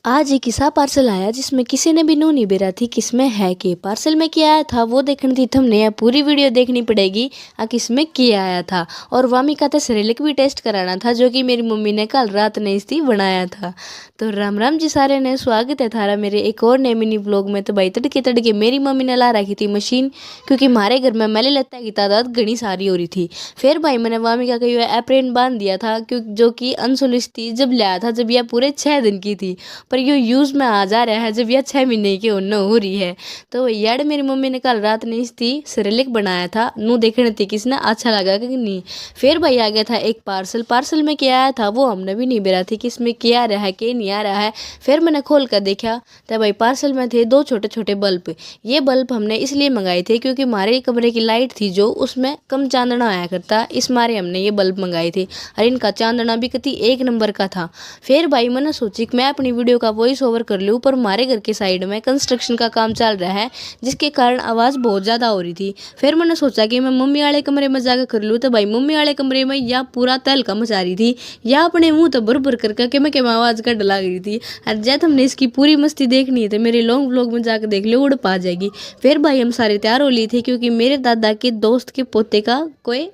आज एक ऐसा पार्सल आया जिसमें किसी ने भी नू नहीं बेरा थी किसमें है कि पार्सल में क्या आया था वो देखनी थी तुमने या पूरी वीडियो देखनी पड़ेगी किसमें क्या आया था। और वामिका का सिरेलिक भी टेस्ट कराना था जो कि मेरी मम्मी ने कल रात ने इसकी बनाया था। तो राम राम जी सारे ने, स्वागत है थारा मेरे एक और नए मिनी ब्लॉग में। तो भाई तड़के तड़के मेरी मम्मी ने ला रखी थी मशीन, क्योंकि हमारे घर में मैले लत्ता की तादाद घनी सारी हो रही थी। फिर भाई मैंने वामिका का ये एप्रेन बांध दिया था क्योंकि जो कि अनसुलिस थी जब लाया था, जब यह पूरे 6 दिन की थी, पर ये यूज़ में आ जा रहा है जब यह 6 महीने की उन्न हो रही है। तो यार मेरी मम्मी ने कल रात ने इसकी सिरेलिक बनाया था, नू देखने थी किसने अच्छा लगा कि नहीं। फिर भाई आ गया था एक पार्सल में क्या आया था वो हमने भी नहीं बेरा थी कि इसमें क्या आ रहा है क्या नहीं आ रहा है। फिर मैंने खोल कर देखा तो भाई पार्सल में थे 2 छोटे छोटे बल्ब। ये बल्ब हमने इसलिए मंगाए थे क्योंकि हमारे कमरे की लाइट थी जो उसमें कम चांदना आया करता, इस मारे हमने ये बल्ब मंगाए थे और इनका चांदना भी कति 1 नंबर का था। फिर भाई मैंने सोची कि मैं अपनी वीडियो का वॉइस ओवर कर लूँ, पर हमारे घर के साइड में कंस्ट्रक्शन का काम चल रहा है जिसके कारण आवाज़ बहुत ज़्यादा हो रही थी। फिर मैंने सोचा कि मैं मम्मी वाले कमरे में जाकर कर लूँ। तो भाई मम्मी वाले कमरे में या पूरा तहलका मचा रही थी या अपने मुंह तो भर भर करके मैं आवाज़ कट लग रही थी। और जब हमने इसकी पूरी मस्ती देखनी है तो मेरे लॉन्ग व्लॉग में जाकर देख लो, उड़ पा जाएगी। फिर भाई हम सारे तैयार हो लिए थे क्योंकि मेरे दादा के दोस्त के पोते का कोई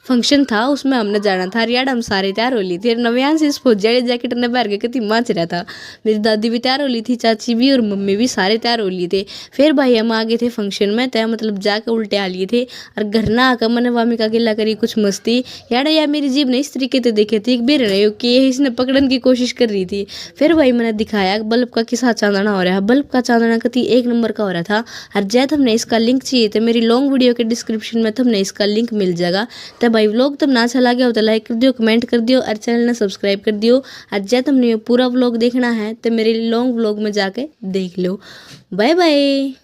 फंक्शन था, उसमें हमने जाना था। रियाड हम सारे तैयार हो ली थी। नव्यान से इस फौजियाड़ी जैकेट ने पहन के कितनी मच रहा था। मेरी दादी भी तैयार हो ली थी, चाची भी और मम्मी भी सारे तैयार हो लिए थे। फिर भाई हम आ गए थे फंक्शन में, तय मतलब जाके उल्टे आ लिए थे। और घर ना आकर मैंने वामिका गिला करी कुछ मस्ती। यार मेरी जीभ ने इस तरीके से देखे थे बेर रहे हो कि इसने पकड़ने की कोशिश कर रही थी। फिर भाई मैंने दिखाया बल्ब का किसा चांदना हो रहा है। बल्ब का चांदना कति 1 नंबर का हो रहा था। और जैद हमने इसका लिंक चाहिए तो मेरी लॉन्ग वीडियो के डिस्क्रिप्शन में तुमने इसका लिंक मिल जाएगा। तो भाई व्लॉग तुम ना अच्छा लगे हो तो लाइक कर दियो, कमेंट कर दियो और चैनल ने सब्सक्राइब कर दियो। और जब तुमने पूरा व्लॉग देखना है तो मेरे लॉन्ग व्लॉग में जाके देख लो। Bye bye.